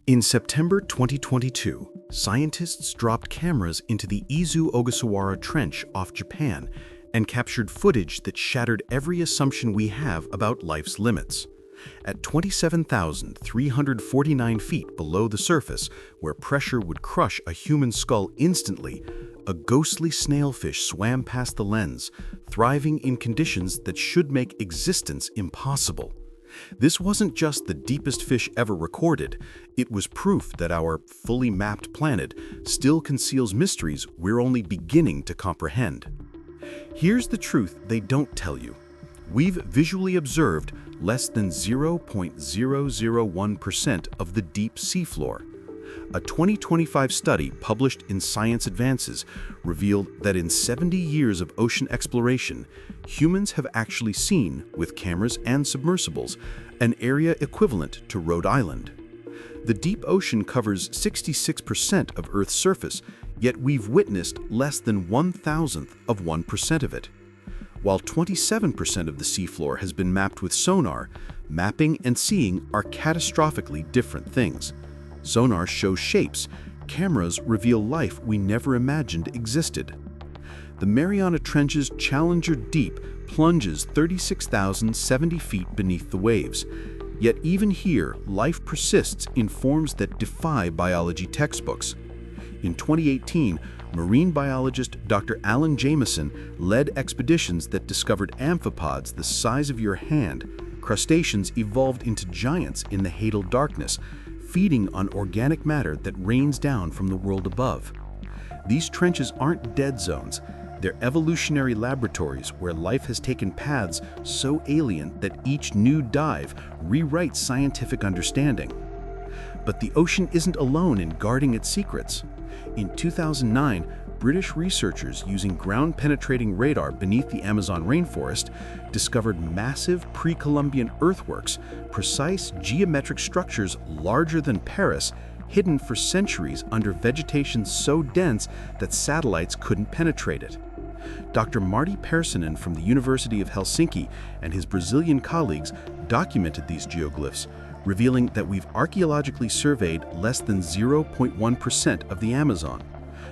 In September 2022, scientists dropped cameras into the Izu Ogasawara Trench off Japan and captured footage that shattered every assumption we have about life's limits. At 27,349 feet below the surface, where pressure would crush a human skull instantly, a ghostly snailfish swam past the lens, thriving in conditions that should make existence impossible. This wasn't just the deepest fish ever recorded, it was proof that our fully mapped planet still conceals mysteries we're only beginning to comprehend. Here's the truth they don't tell you. We've visually observed less than 0.001% of the deep seafloor. A 2025 study published in Science Advances revealed that in 70 years of ocean exploration, humans have actually seen, with cameras and submersibles, an area equivalent to Rhode Island. The deep ocean covers 66% of Earth's surface, yet we've witnessed less than 1,000th of 1% of it. While 27% of the seafloor has been mapped with sonar, mapping and seeing are catastrophically different things. Sonar shows shapes, cameras reveal life we never imagined existed. The Mariana Trench's Challenger Deep plunges 36,070 feet beneath the waves. Yet even here, life persists in forms that defy biology textbooks. In 2018, marine biologist Dr. Alan Jameson led expeditions that discovered amphipods the size of your hand. Crustaceans evolved into giants in the Hadal darkness, feeding on organic matter that rains down from the world above. These trenches aren't dead zones. They're evolutionary laboratories where life has taken paths so alien that each new dive rewrites scientific understanding. But the ocean isn't alone in guarding its secrets. In 2009, British researchers using ground-penetrating radar beneath the Amazon rainforest discovered massive pre-Columbian earthworks, precise geometric structures larger than Paris, hidden for centuries under vegetation so dense that satellites couldn't penetrate it. Dr. Marty Perssonen from the University of Helsinki and his Brazilian colleagues documented these geoglyphs, revealing that we've archaeologically surveyed less than 0.1% of the Amazon.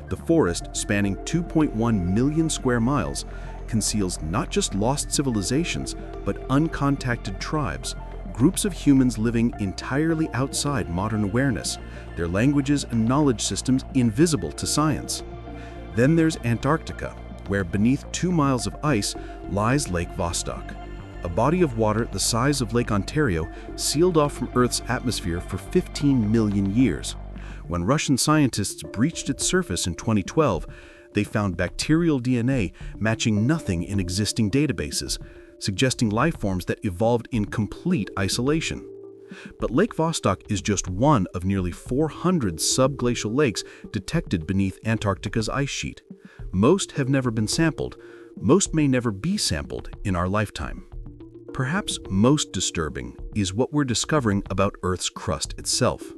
The forest, spanning 2.1 million square miles, conceals not just lost civilizations, but uncontacted tribes, groups of humans living entirely outside modern awareness, their languages and knowledge systems invisible to science. Then there's Antarctica, where beneath 2 miles of ice lies Lake Vostok, a body of water the size of Lake Ontario sealed off from Earth's atmosphere for 15 million years. When Russian scientists breached its surface in 2012, they found bacterial DNA matching nothing in existing databases, suggesting life forms that evolved in complete isolation. But Lake Vostok is just one of nearly 400 subglacial lakes detected beneath Antarctica's ice sheet. Most have never been sampled. Most may never be sampled in our lifetime. Perhaps most disturbing is what we're discovering about Earth's crust itself.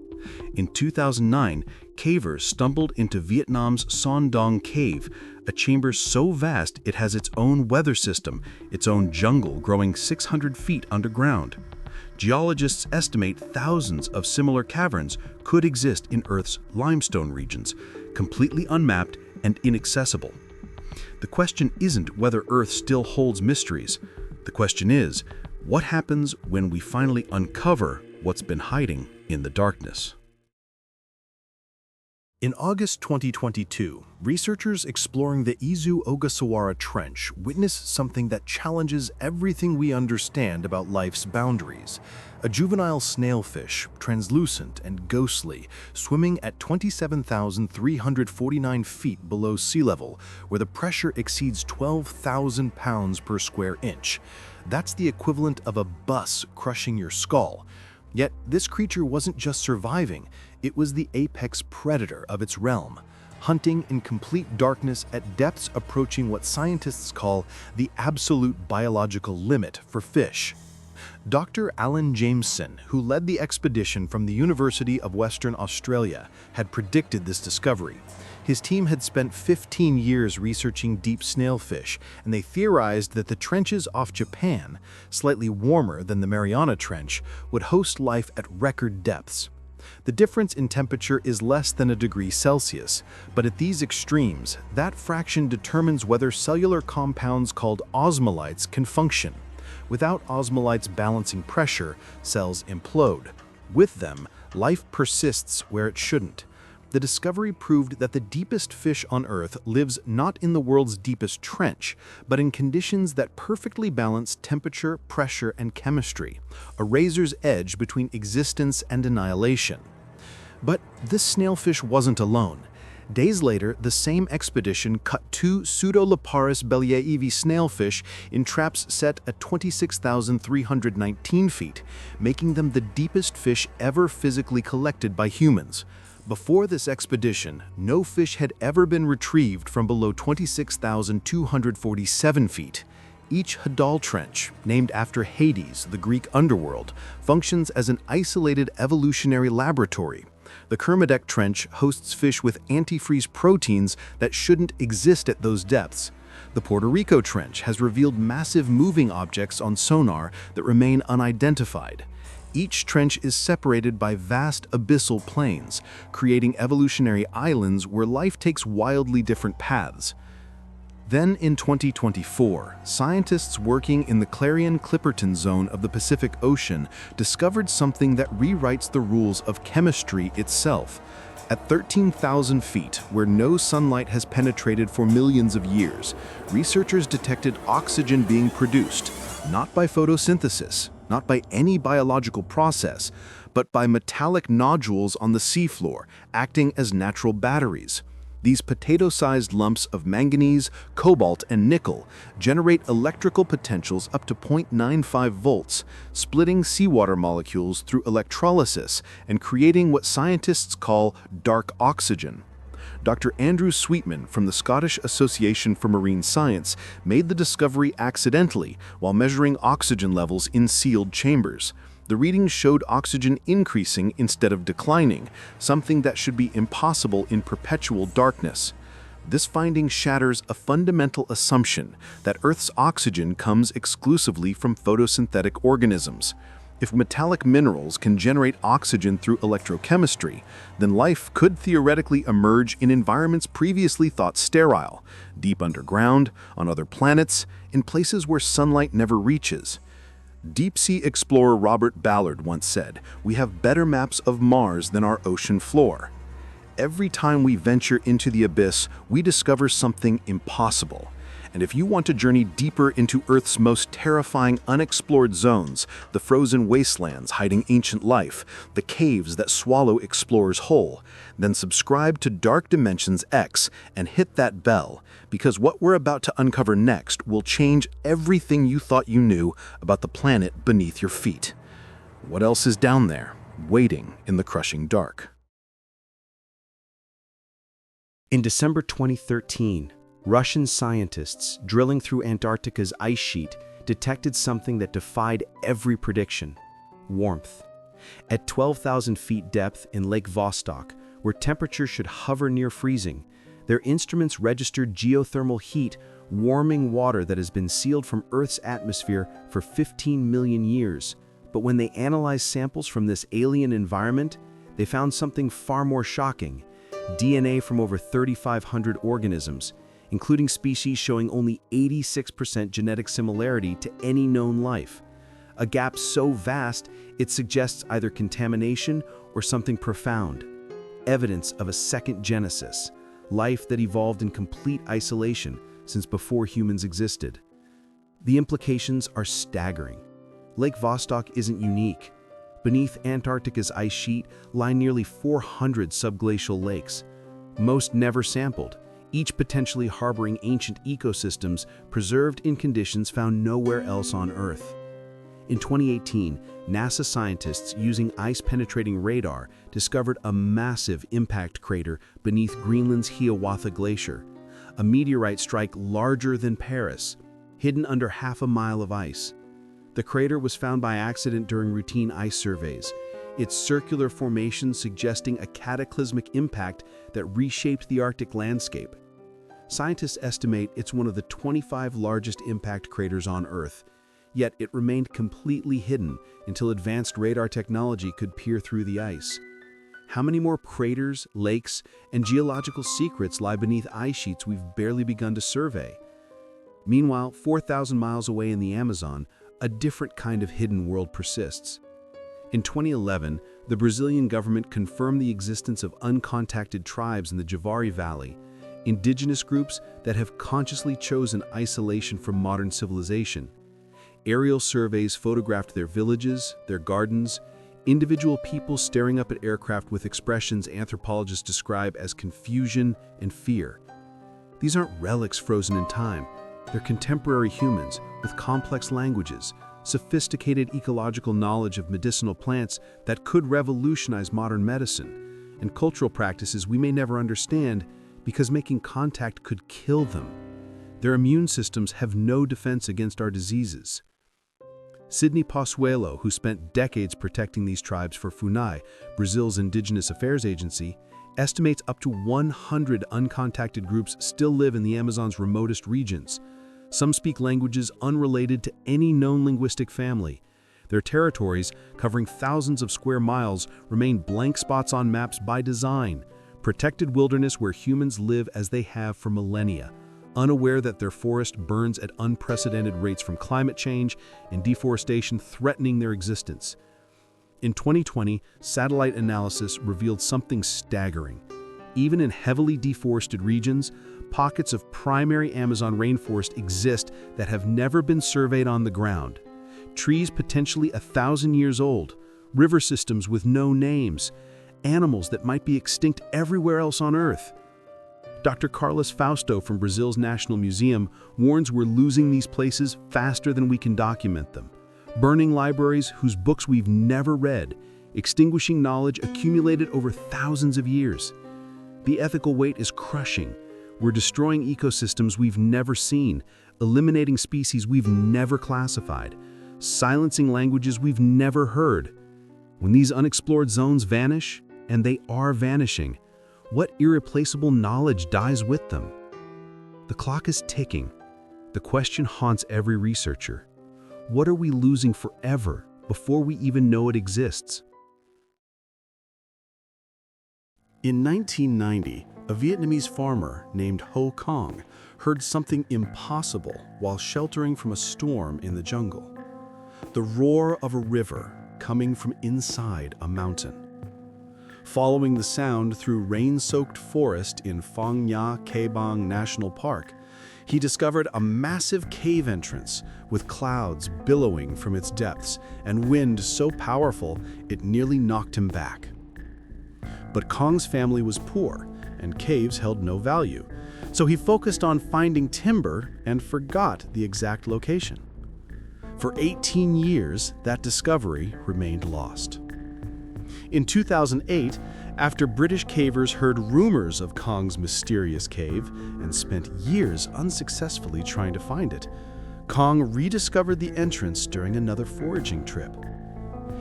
In 2009, cavers stumbled into Vietnam's Son Doong Cave, a chamber so vast it has its own weather system, its own jungle growing 600 feet underground. Geologists estimate thousands of similar caverns could exist in Earth's limestone regions, completely unmapped and inaccessible. The question isn't whether Earth still holds mysteries. The question is, what happens when we finally uncover what's been hiding in the darkness? In August 2022, researchers exploring the Izu Ogasawara Trench witnessed something that challenges everything we understand about life's boundaries. A juvenile snailfish, translucent and ghostly, swimming at 27,349 feet below sea level, where the pressure exceeds 12,000 pounds per square inch. That's the equivalent of a bus crushing your skull. Yet this creature wasn't just surviving, it was the apex predator of its realm, hunting in complete darkness at depths approaching what scientists call the absolute biological limit for fish. Dr. Alan Jameson, who led the expedition from the University of Western Australia, had predicted this discovery. His team had spent 15 years researching deep snailfish, and they theorized that the trenches off Japan, slightly warmer than the Mariana Trench, would host life at record depths. The difference in temperature is less than a degree Celsius, but at these extremes, that fraction determines whether cellular compounds called osmolytes can function. Without osmolytes balancing pressure, cells implode. With them, life persists where it shouldn't. The discovery proved that the deepest fish on Earth lives not in the world's deepest trench, but in conditions that perfectly balance temperature, pressure, and chemistry, a razor's edge between existence and annihilation. But this snailfish wasn't alone. Days later, the same expedition cut two Pseudolaparus belliaevi snailfish in traps set at 26,319 feet, making them the deepest fish ever physically collected by humans. Before this expedition, no fish had ever been retrieved from below 26,247 feet. Each Hadal Trench, named after Hades, the Greek underworld, functions as an isolated evolutionary laboratory. The Kermadec Trench hosts fish with antifreeze proteins that shouldn't exist at those depths. The Puerto Rico Trench has revealed massive moving objects on sonar that remain unidentified. Each trench is separated by vast abyssal plains, creating evolutionary islands where life takes wildly different paths. Then in 2024, scientists working in the Clarion-Clipperton Zone of the Pacific Ocean discovered something that rewrites the rules of chemistry itself. At 13,000 feet, where no sunlight has penetrated for millions of years, researchers detected oxygen being produced, not by photosynthesis, not by any biological process, but by metallic nodules on the seafloor, acting as natural batteries. These potato-sized lumps of manganese, cobalt, and nickel generate electrical potentials up to 0.95 volts, splitting seawater molecules through electrolysis and creating what scientists call dark oxygen. Dr. Andrew Sweetman from the Scottish Association for Marine Science made the discovery accidentally while measuring oxygen levels in sealed chambers. The readings showed oxygen increasing instead of declining, something that should be impossible in perpetual darkness. This finding shatters a fundamental assumption that Earth's oxygen comes exclusively from photosynthetic organisms. If metallic minerals can generate oxygen through electrochemistry, then life could theoretically emerge in environments previously thought sterile, deep underground, on other planets, in places where sunlight never reaches. Deep-sea explorer Robert Ballard once said, "We have better maps of Mars than our ocean floor." Every time we venture into the abyss, we discover something impossible. And if you want to journey deeper into Earth's most terrifying unexplored zones, the frozen wastelands hiding ancient life, the caves that swallow explorers whole, then subscribe to Dark Dimensions X and hit that bell, because what we're about to uncover next will change everything you thought you knew about the planet beneath your feet. What else is down there, waiting in the crushing dark? In December 2013, Russian scientists drilling through Antarctica's ice sheet detected something that defied every prediction: warmth. At 12,000 feet depth in Lake Vostok, where temperatures should hover near freezing, their instruments registered geothermal heat warming water that has been sealed from Earth's atmosphere for 15 million years. But when they analyzed samples from this alien environment, they found something far more shocking: DNA from over 3,500 organisms, including species showing only 86% genetic similarity to any known life. A gap so vast, it suggests either contamination or something profound. Evidence of a second genesis, life that evolved in complete isolation since before humans existed. The implications are staggering. Lake Vostok isn't unique. Beneath Antarctica's ice sheet lie nearly 400 subglacial lakes, most never sampled, each potentially harboring ancient ecosystems preserved in conditions found nowhere else on Earth. In 2018, NASA scientists using ice-penetrating radar discovered a massive impact crater beneath Greenland's Hiawatha Glacier, a meteorite strike larger than Paris, hidden under half a mile of ice. The crater was found by accident during routine ice surveys, its circular formation suggesting a cataclysmic impact that reshaped the Arctic landscape. Scientists estimate it's one of the 25 largest impact craters on Earth, yet it remained completely hidden until advanced radar technology could peer through the ice. How many more craters, lakes, and geological secrets lie beneath ice sheets we've barely begun to survey? Meanwhile, 4,000 miles away in the Amazon, a different kind of hidden world persists. In 2011, the Brazilian government confirmed the existence of uncontacted tribes in the Javari Valley, indigenous groups that have consciously chosen isolation from modern civilization. Aerial surveys photographed their villages, their gardens, individual people staring up at aircraft with expressions anthropologists describe as confusion and fear. These aren't relics frozen in time. They're contemporary humans with complex languages, sophisticated ecological knowledge of medicinal plants that could revolutionize modern medicine, and cultural practices we may never understand because making contact could kill them. Their immune systems have no defense against our diseases. Sidney Pozuelo, who spent decades protecting these tribes for FUNAI, Brazil's Indigenous Affairs Agency, estimates up to 100 uncontacted groups still live in the Amazon's remotest regions. Some speak languages unrelated to any known linguistic family. Their territories, covering thousands of square miles, remain blank spots on maps by design, protected wilderness where humans live as they have for millennia, unaware that their forest burns at unprecedented rates from climate change and deforestation threatening their existence. In 2020, satellite analysis revealed something staggering. Even in heavily deforested regions, pockets of primary Amazon rainforest exist that have never been surveyed on the ground. Trees potentially 1,000 years old, river systems with no names, animals that might be extinct everywhere else on Earth. Dr. Carlos Fausto from Brazil's National Museum warns we're losing these places faster than we can document them, burning libraries whose books we've never read, extinguishing knowledge accumulated over thousands of years. The ethical weight is crushing. We're destroying ecosystems we've never seen, eliminating species we've never classified, silencing languages we've never heard. When these unexplored zones vanish, and they are vanishing, what irreplaceable knowledge dies with them? The clock is ticking. The question haunts every researcher. What are we losing forever before we even know it exists? In 1990, a Vietnamese farmer named Ho Kong heard something impossible while sheltering from a storm in the jungle. The roar of a river coming from inside a mountain. Following the sound through rain-soaked forest in Phong Nha Ke Bang National Park, he discovered a massive cave entrance with clouds billowing from its depths and wind so powerful it nearly knocked him back. But Kong's family was poor, and caves held no value, so he focused on finding timber and forgot the exact location. For 18 years, that discovery remained lost. In 2008, after British cavers heard rumors of Kong's mysterious cave and spent years unsuccessfully trying to find it, Kong rediscovered the entrance during another foraging trip.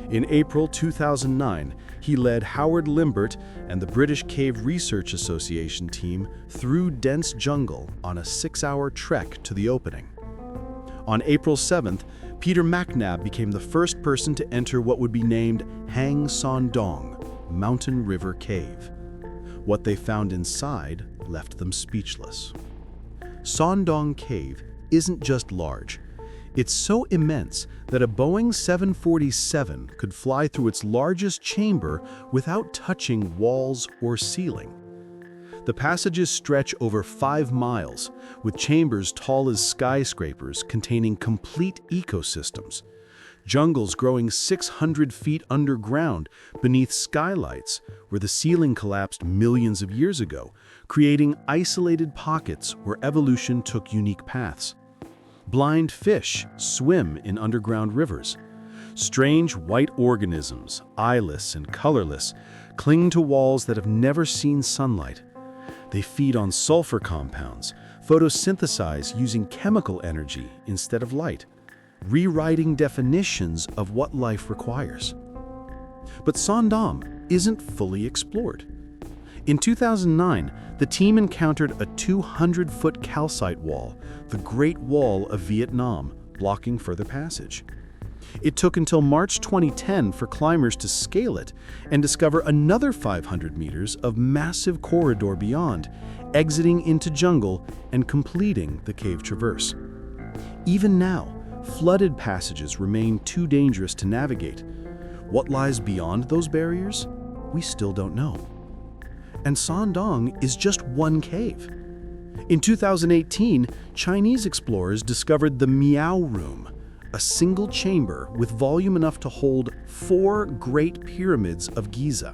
In April 2009, he led Howard Limbert and the British Cave Research Association team through dense jungle on a 6-hour trek to the opening. On April 7th, Peter McNabb became the first person to enter what would be named Hang Son Doong, Mountain River Cave. What they found inside left them speechless. Son Doong Cave isn't just large. It's so immense that a Boeing 747 could fly through its largest chamber without touching walls or ceiling. The passages stretch over 5 miles, with chambers tall as skyscrapers containing complete ecosystems. Jungles growing 600 feet underground beneath skylights where the ceiling collapsed millions of years ago, creating isolated pockets where evolution took unique paths. Blind fish swim in underground rivers. Strange white organisms, eyeless and colorless, cling to walls that have never seen sunlight. They feed on sulfur compounds, photosynthesize using chemical energy instead of light, rewriting definitions of what life requires. But Son Doong isn't fully explored. In 2009, the team encountered a 200-foot calcite wall, the Great Wall of Vietnam, blocking further passage. It took until March 2010 for climbers to scale it and discover another 500 meters of massive corridor beyond, exiting into jungle and completing the cave traverse. Even now, flooded passages remain too dangerous to navigate. What lies beyond those barriers? We still don't know. And Son Doong is just one cave. In 2018, Chinese explorers discovered the Miao Room, a single chamber with volume enough to hold 4 Great Pyramids of Giza.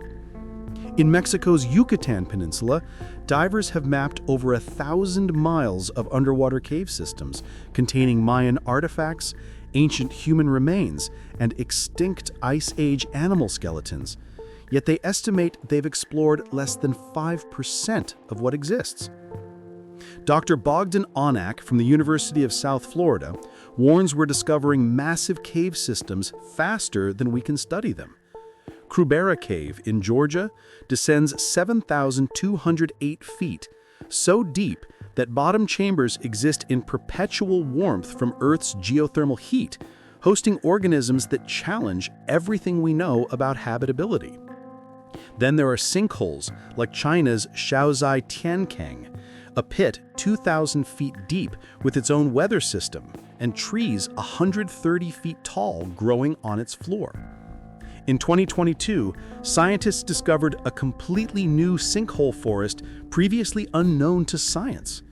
In Mexico's Yucatan Peninsula, divers have mapped over 1,000 miles of underwater cave systems containing Mayan artifacts, ancient human remains, and extinct Ice Age animal skeletons. Yet they estimate they've explored less than 5% of what exists. Dr. Bogdan Onak from the University of South Florida warns we're discovering massive cave systems faster than we can study them. Krubera Cave in Georgia descends 7,208 feet, so deep that bottom chambers exist in perpetual warmth from Earth's geothermal heat, hosting organisms that challenge everything we know about habitability. Then there are sinkholes like China's Shaozai Tiankang, a pit 2,000 feet deep with its own weather system, and trees 130 feet tall growing on its floor. In 2022, scientists discovered a completely new sinkhole forest previously unknown to science.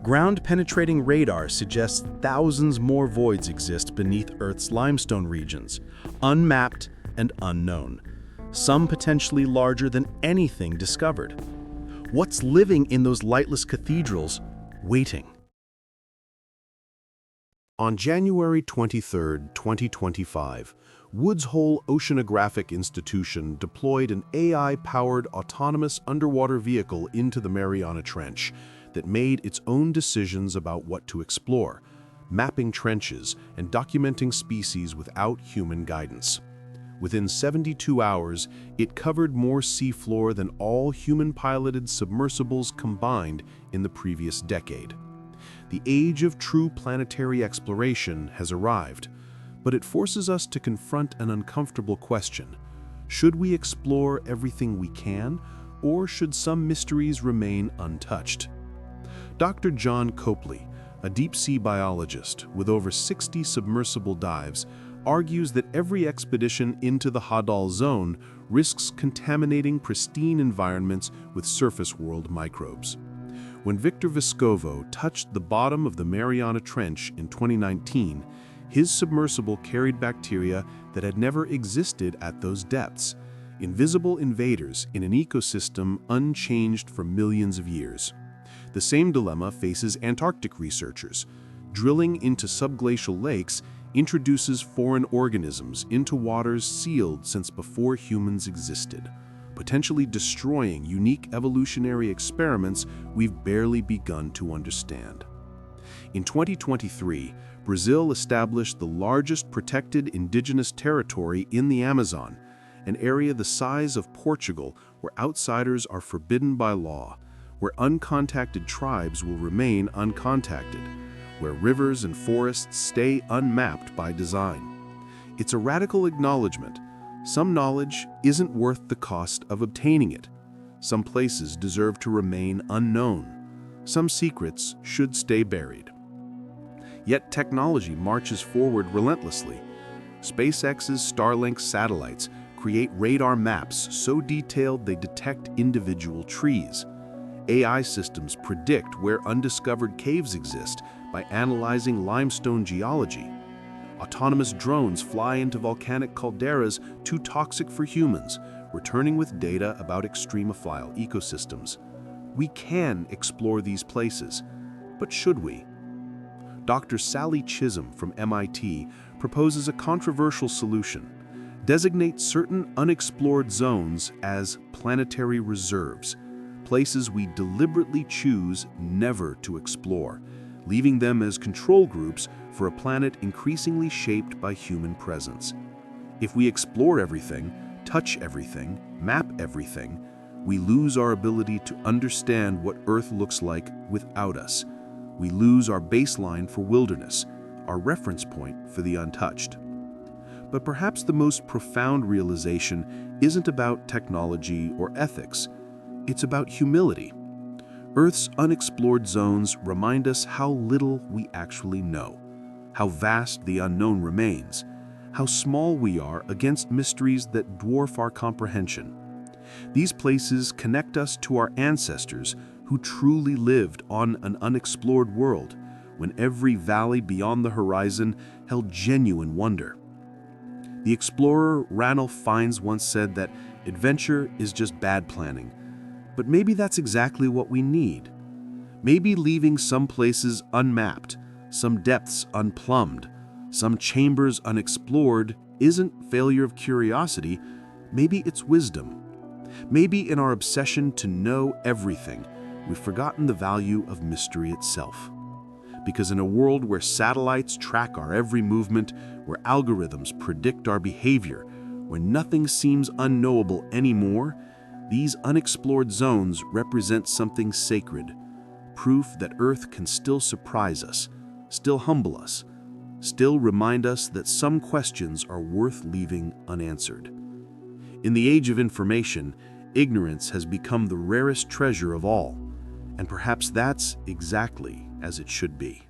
Ground-penetrating radar suggests thousands more voids exist beneath Earth's limestone regions, unmapped and unknown, some potentially larger than anything discovered. What's living in those lightless cathedrals, waiting? On January 23, 2025, Woods Hole Oceanographic Institution deployed an AI-powered autonomous underwater vehicle into the Mariana Trench that made its own decisions about what to explore, mapping trenches and documenting species without human guidance. Within 72 hours, it covered more seafloor than all human-piloted submersibles combined in the previous decade. The age of true planetary exploration has arrived, but it forces us to confront an uncomfortable question. Should we explore everything we can, or should some mysteries remain untouched? Dr. John Copley, a deep-sea biologist with over 60 submersible dives, argues that every expedition into the Hadal Zone risks contaminating pristine environments with surface world microbes. When Victor Vescovo touched the bottom of the Mariana Trench in 2019, his submersible carried bacteria that had never existed at those depths, invisible invaders in an ecosystem unchanged for millions of years. The same dilemma faces Antarctic researchers. Drilling into subglacial lakes introduces foreign organisms into waters sealed since before humans existed, potentially destroying unique evolutionary experiments we've barely begun to understand. In 2023, Brazil established the largest protected indigenous territory in the Amazon, an area the size of Portugal where outsiders are forbidden by law, where uncontacted tribes will remain uncontacted, where rivers and forests stay unmapped by design. It's a radical acknowledgement. Some knowledge isn't worth the cost of obtaining it. Some places deserve to remain unknown. Some secrets should stay buried. Yet technology marches forward relentlessly. SpaceX's Starlink satellites create radar maps so detailed they detect individual trees. AI systems predict where undiscovered caves exist by analyzing limestone geology. Autonomous drones fly into volcanic calderas too toxic for humans, returning with data about extremophile ecosystems. We can explore these places, but should we? Dr. Sally Chisholm from MIT proposes a controversial solution: designate certain unexplored zones as planetary reserves, places we deliberately choose never to explore, leaving them as control groups for a planet increasingly shaped by human presence. If we explore everything, touch everything, map everything, we lose our ability to understand what Earth looks like without us. We lose our baseline for wilderness, our reference point for the untouched. But perhaps the most profound realization isn't about technology or ethics. It's about humility. Earth's unexplored zones remind us how little we actually know, how vast the unknown remains, how small we are against mysteries that dwarf our comprehension. These places connect us to our ancestors who truly lived on an unexplored world, when every valley beyond the horizon held genuine wonder. The explorer Ranulph Fiennes once said that adventure is just bad planning. But maybe that's exactly what we need. Maybe leaving some places unmapped, some depths unplumbed, some chambers unexplored isn't failure of curiosity, maybe it's wisdom. Maybe in our obsession to know everything, we've forgotten the value of mystery itself. Because in a world where satellites track our every movement, where algorithms predict our behavior, where nothing seems unknowable anymore, these unexplored zones represent something sacred, proof that Earth can still surprise us, still humble us, still remind us that some questions are worth leaving unanswered. In the age of information, ignorance has become the rarest treasure of all, and perhaps that's exactly as it should be.